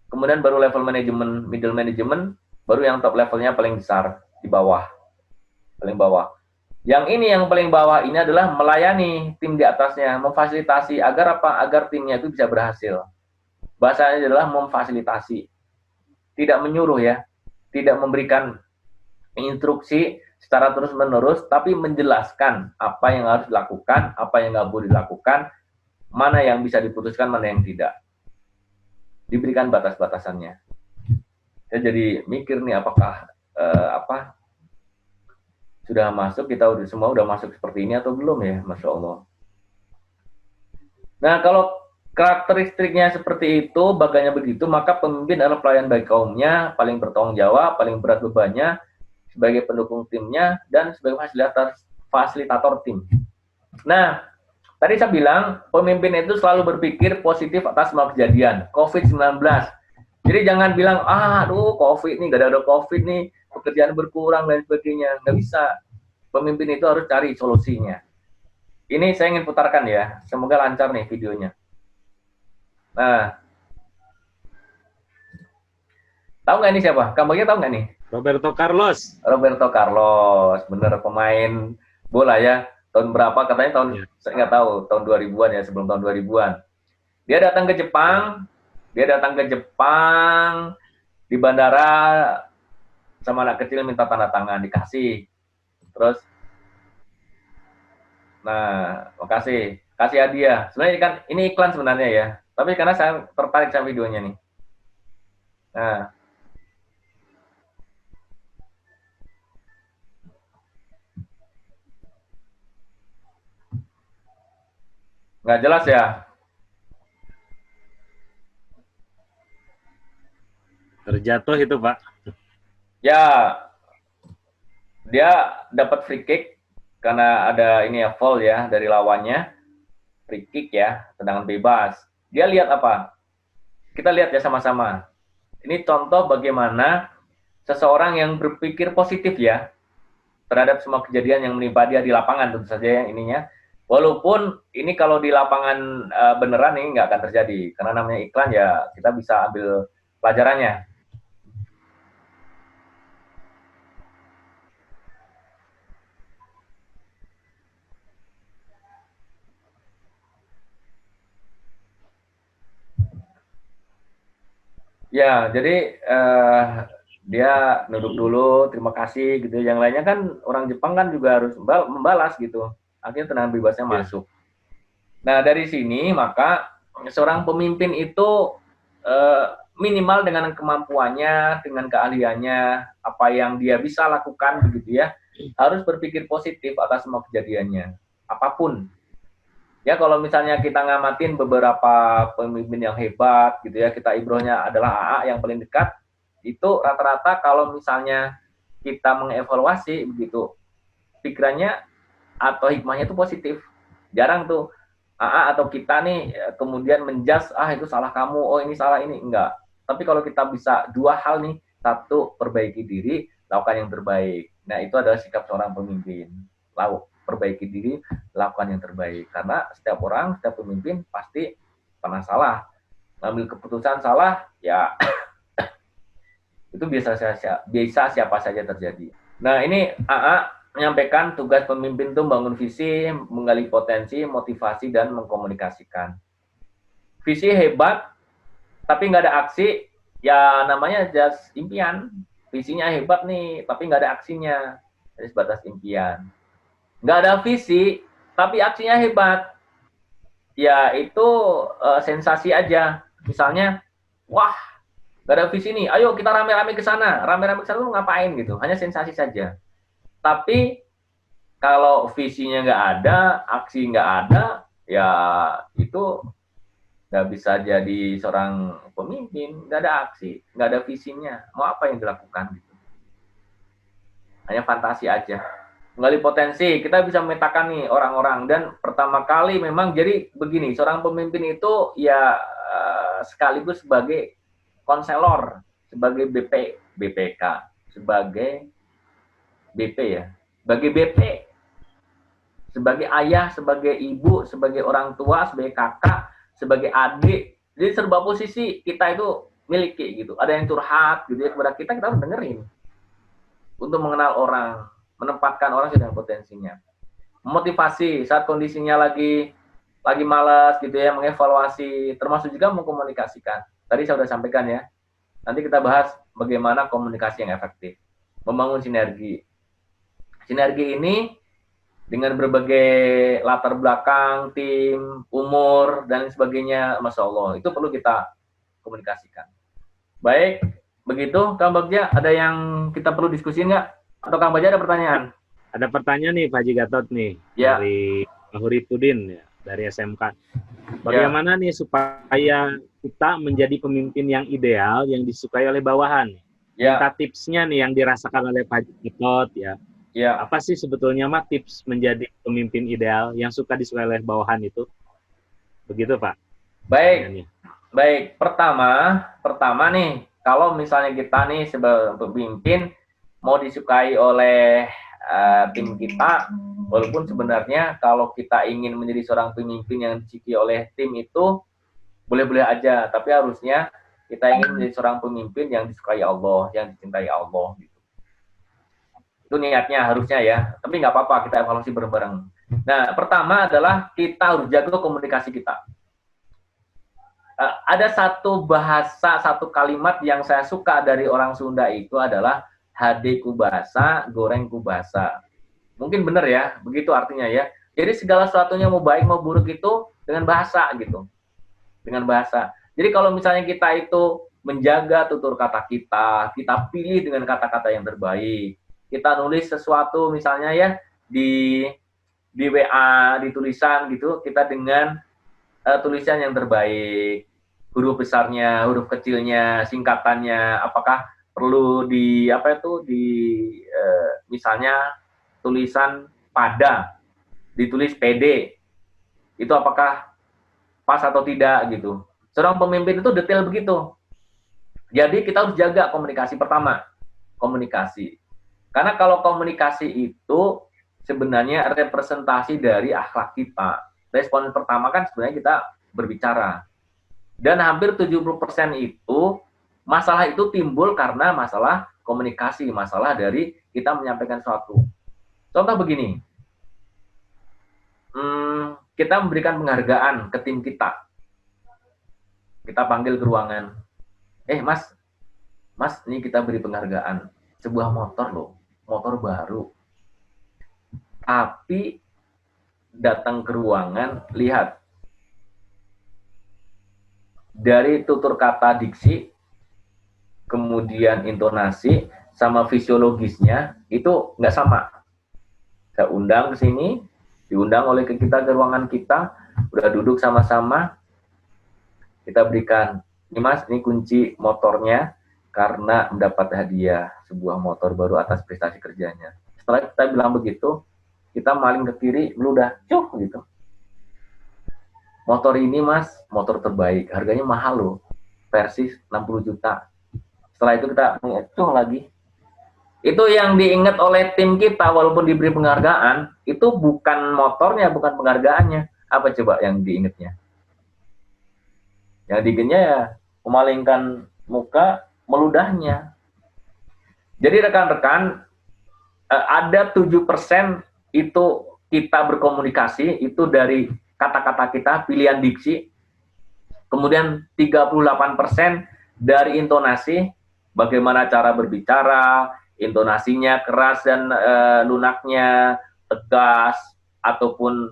Kemudian baru level manajemen, middle management, baru yang top levelnya paling besar di bawah. Paling bawah. Yang ini yang paling bawah ini adalah melayani tim di atasnya, memfasilitasi agar apa? Agar timnya itu bisa berhasil. Bahasanya adalah memfasilitasi. Tidak menyuruh ya, tidak memberikan instruksi secara terus-menerus, tapi menjelaskan apa yang harus dilakukan, apa yang nggak boleh dilakukan, mana yang bisa diputuskan, mana yang tidak. Diberikan batas-batasannya. Saya jadi mikir nih, apakah sudah masuk, kita semua udah masuk seperti ini atau belum ya, Masya Allah. Nah, kalau karakteristiknya seperti itu, baganya begitu, maka pemimpin adalah pelayan bagi kaumnya, paling bertanggung jawab, paling berat bebannya, sebagai pendukung timnya, dan sebagai fasilitator tim. Nah, tadi saya bilang, pemimpin itu selalu berpikir positif atas semua kejadian, COVID-19. Jadi jangan bilang, aduh COVID nih, gak ada COVID nih, pekerjaan berkurang dan sebagainya. Nggak bisa. Pemimpin itu harus cari solusinya. Ini saya ingin putarkan ya. Semoga lancar nih videonya. Nah, tahu nggak ini siapa? Kamu tahu nggak nih? Roberto Carlos. Roberto Carlos, bener, pemain bola ya. Tahun berapa? Katanya tahun, saya nggak tahu, tahun 2000-an ya, sebelum tahun 2000-an. Dia datang ke Jepang. Di bandara sama anak kecil minta tanda tangan, dikasih. Terus, nah, makasih, kasih hadiah. Sebenarnya kan ini iklan sebenarnya ya, tapi karena saya tertarik sama videonya nih. Nah, nggak jelas ya. Terjatuh itu, Pak. Ya, dia dapat free kick karena ada ini ya, foul ya dari lawannya, free kick ya, tendangan bebas. Dia lihat apa? Kita lihat ya sama-sama. Ini contoh bagaimana seseorang yang berpikir positif ya terhadap semua kejadian yang menimpa dia di lapangan, tentu saja yang ininya. Walaupun ini kalau di lapangan beneran ini nggak akan terjadi, karena namanya iklan ya, kita bisa ambil pelajarannya. Ya, jadi dia nunduk dulu, terima kasih gitu. Yang lainnya kan orang Jepang kan juga harus membalas gitu. Akhirnya tendangan bebasnya Ya. masuk. Nah, dari sini maka seorang pemimpin itu eh, minimal dengan kemampuannya, dengan keahliannya, apa yang dia bisa lakukan begitu ya, harus berpikir positif atas semua kejadiannya, apapun. Ya kalau misalnya kita ngamatin beberapa pemimpin yang hebat gitu ya, kita ibrohnya adalah AA yang paling dekat, itu rata-rata kalau misalnya kita mengevaluasi begitu, pikirannya atau hikmahnya itu positif. Jarang tuh AA atau kita nih kemudian menjas, ah itu salah kamu, oh ini salah ini, enggak. Tapi kalau kita bisa dua hal nih, satu perbaiki diri, lakukan yang terbaik. Nah itu adalah sikap seorang pemimpin. Lalu perbaiki diri, lakukan yang terbaik. Karena setiap orang, setiap pemimpin pasti pernah salah. Ngambil keputusan salah, ya itu biasa siapa saja terjadi. Nah ini AA menyampaikan tugas pemimpin itu membangun visi, menggali potensi, motivasi, dan mengkomunikasikan. Visi hebat, tapi nggak ada aksi, ya namanya just impian. Visinya hebat nih, tapi nggak ada aksinya, jadi sebatas impian. Nggak ada visi, tapi aksinya hebat, ya itu sensasi aja. Misalnya, wah, nggak ada visi nih, ayo kita rame-rame ke sana. Rame-rame ke sana lu ngapain gitu, hanya sensasi saja. Tapi kalau visinya nggak ada, aksi nggak ada, ya itu nggak bisa jadi seorang pemimpin. Nggak ada aksi, nggak ada visinya. Mau apa yang dilakukan gitu? Hanya fantasi aja. Menggali potensi, kita bisa memetakan nih orang-orang. Dan pertama kali memang jadi begini, seorang pemimpin itu ya sekaligus sebagai konselor, sebagai BPK, sebagai BP ya, sebagai BP, sebagai ayah, sebagai ibu, sebagai orang tua, sebagai kakak, sebagai adik. Jadi serba posisi kita itu miliki gitu. Ada yang curhat gitu ya kepada kita, kita harus dengerin untuk mengenal orang, menempatkan orang dengan potensinya. Motivasi saat kondisinya lagi malas gitu ya, mengevaluasi, termasuk juga mengkomunikasikan. Tadi saya sudah sampaikan ya. Nanti kita bahas bagaimana komunikasi yang efektif. Membangun sinergi. Sinergi ini dengan berbagai latar belakang, tim, umur, dan sebagainya, Masya Allah, itu perlu kita komunikasikan. Baik, begitu, Kang Bagja, ada yang kita perlu diskusi nggak? Atau Kang Bagja ada pertanyaan? Ada pertanyaan nih Pak Haji Gatot nih Ya, dari Ahuripudin ya, dari SMK. ya, Bagaimana nih supaya kita menjadi pemimpin yang ideal, yang disukai oleh bawahan? Minta ya, tipsnya nih yang dirasakan oleh Pak Haji Gatot ya. ya. Apa sih sebetulnya mah tips menjadi pemimpin ideal yang suka disukai oleh bawahan itu? Begitu Pak Baik, pertanyaannya. baik. Pertama nih, kalau misalnya kita nih sebagai pemimpin mau disukai oleh tim kita, walaupun sebenarnya kalau kita ingin menjadi seorang pemimpin yang disukai oleh tim itu boleh-boleh aja, tapi harusnya kita ingin menjadi seorang pemimpin yang disukai Allah, yang dicintai Allah. Gitu. Itu niatnya harusnya ya, tapi nggak apa-apa kita evaluasi bareng-bareng. Nah, pertama adalah kita harus jaga komunikasi kita. Ada satu bahasa, satu kalimat yang saya suka dari orang Sunda itu adalah hade kubasa, goreng kubasa. Mungkin benar ya, begitu artinya ya. Jadi segala sesuatunya mau baik mau buruk itu dengan bahasa gitu. Dengan bahasa. Jadi kalau misalnya kita itu menjaga tutur kata kita, kita pilih dengan kata-kata yang terbaik. Kita nulis sesuatu misalnya ya di WA, di tulisan gitu, kita dengan tulisan yang terbaik, huruf besarnya, huruf kecilnya, singkatannya, apakah perlu di apa itu di misalnya tulisan pada ditulis PD itu apakah pas atau tidak gitu. Seorang pemimpin itu detail begitu. Jadi kita harus jaga komunikasi pertama, komunikasi. Karena kalau komunikasi itu sebenarnya representasi dari akhlak kita. Respon pertama kan sebenarnya kita berbicara. Dan hampir 70% itu masalah itu timbul karena masalah komunikasi, masalah dari kita menyampaikan sesuatu. Contoh begini, kita memberikan penghargaan ke tim kita panggil ke ruangan. Mas, Mas, ini kita beri penghargaan. Sebuah motor loh, motor baru. Tapi datang ke ruangan, lihat. Dari tutur kata diksi, kemudian intonasi, sama fisiologisnya, itu nggak sama. Saya undang ke sini, diundang oleh kita ke ruangan kita, udah duduk sama-sama, kita berikan, ini Mas, ini kunci motornya, karena mendapat hadiah sebuah motor baru atas prestasi kerjanya. Setelah kita bilang begitu, kita maling ke kiri, lu udah cuk gitu. Motor ini Mas, motor terbaik, harganya mahal loh, versi 60 juta. Setelah itu kita cuk lagi. Itu yang diingat oleh tim kita, walaupun diberi penghargaan, itu bukan motornya, bukan penghargaannya. Apa coba yang diingatnya? Yang diingatnya ya memalingkan muka, meludahnya. Jadi rekan-rekan, ada 7% itu kita berkomunikasi, itu dari kata-kata kita, pilihan diksi. Kemudian 38% dari intonasi, bagaimana cara berbicara, intonasinya keras dan lunaknya, tegas, ataupun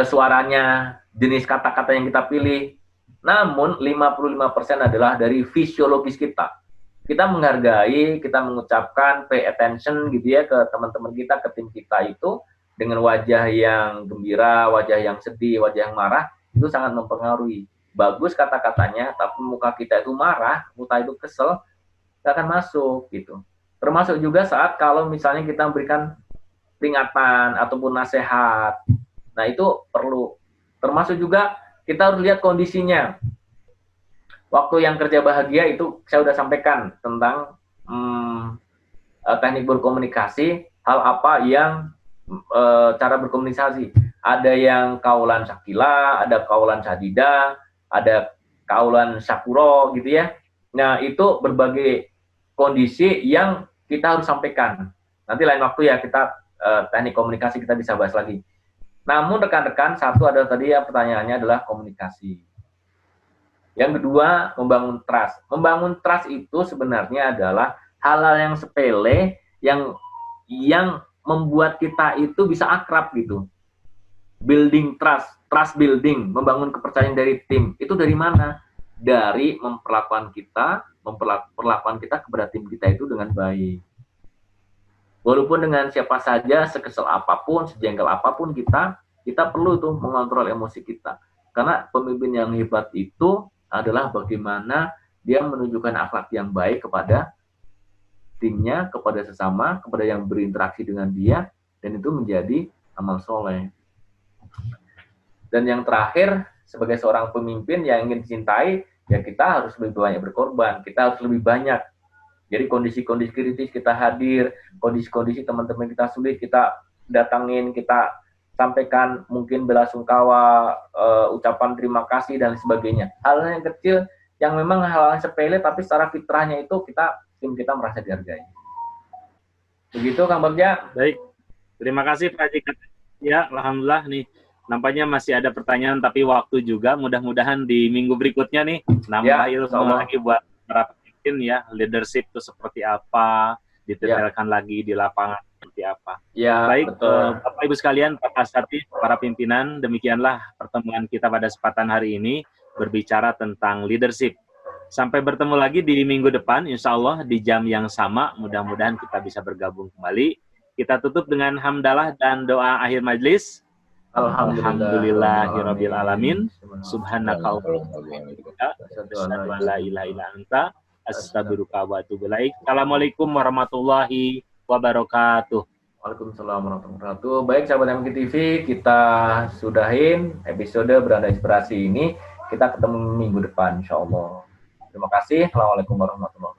suaranya, jenis kata-kata yang kita pilih. Namun 55% adalah dari fisiologis kita. Kita menghargai, kita mengucapkan, pay attention gitu ya ke teman-teman kita, ke tim kita itu, dengan wajah yang gembira, wajah yang sedih, wajah yang marah, itu sangat mempengaruhi. Bagus kata-katanya, tapi muka kita itu marah, muka itu kesel, nggak akan masuk gitu. Termasuk juga saat kalau misalnya kita memberikan peringatan ataupun nasihat, nah itu perlu. Termasuk juga kita harus lihat kondisinya. Waktu yang kerja bahagia itu saya sudah sampaikan tentang teknik berkomunikasi, hal apa yang cara berkomunikasi. Ada yang kaulan syakila, ada kaulan syadida, ada kaulan syakuro gitu ya. Nah, itu berbagai kondisi yang kita harus sampaikan. Nanti lain waktu ya kita teknik komunikasi kita bisa bahas lagi. Namun rekan-rekan, satu adalah tadi ya pertanyaannya adalah komunikasi. Yang kedua, membangun trust. Membangun trust itu sebenarnya adalah hal-hal yang sepele yang membuat kita itu bisa akrab gitu. Building trust, trust building, membangun kepercayaan dari tim. Itu dari mana? Dari memperlakukan kita kepada tim kita itu dengan baik. Walaupun dengan siapa saja, sekesal apapun, sejengkel apapun kita perlu tuh mengontrol emosi kita. Karena pemimpin yang hebat itu adalah bagaimana dia menunjukkan akhlak yang baik kepada timnya, kepada sesama, kepada yang berinteraksi dengan dia, dan itu menjadi amal soleh. Dan yang terakhir, sebagai seorang pemimpin yang ingin dicintai, ya kita harus lebih banyak berkorban, kita harus lebih banyak. Jadi kondisi-kondisi kritis kita hadir, kondisi-kondisi teman-teman kita sulit kita datangin, kita sampaikan mungkin belasungkawa, ucapan terima kasih dan sebagainya. Hal yang kecil yang memang hal yang sepele tapi secara fitrahnya itu tim kita merasa dihargai. Begitu Kang Bagja. Baik, terima kasih Pak Haji. Ya, alhamdulillah nih. Nampaknya masih ada pertanyaan tapi waktu juga. Mudah-mudahan di minggu berikutnya nih nambah ilmu lagi buat para pemimpin ya. Leadership itu seperti apa, detailkan lagi di lapangan seperti apa. Ya, baik, Bapak Ibu sekalian, Pak Kasati, para pimpinan, demikianlah pertemuan kita pada kesempatan hari ini berbicara tentang leadership. Sampai bertemu lagi di minggu depan, insya Allah di jam yang sama. Mudah-mudahan kita bisa bergabung kembali. Kita tutup dengan hamdalah dan doa akhir majelis. Alhamdulillahirabbil alamin. Subhanakallahumma la ilaha illa anta astaghfiruka wa atubu ilaik. Assalamualaikum warahmatullahi wabarakatuh. Waalaikumsalam warahmatullahi wabarakatuh. Baik sahabat MK TV, kita sudahin episode Beranda Inspirasi ini. Kita ketemu minggu depan insya Allah. Terima kasih. Assalamualaikum warahmatullahi wabarakatuh.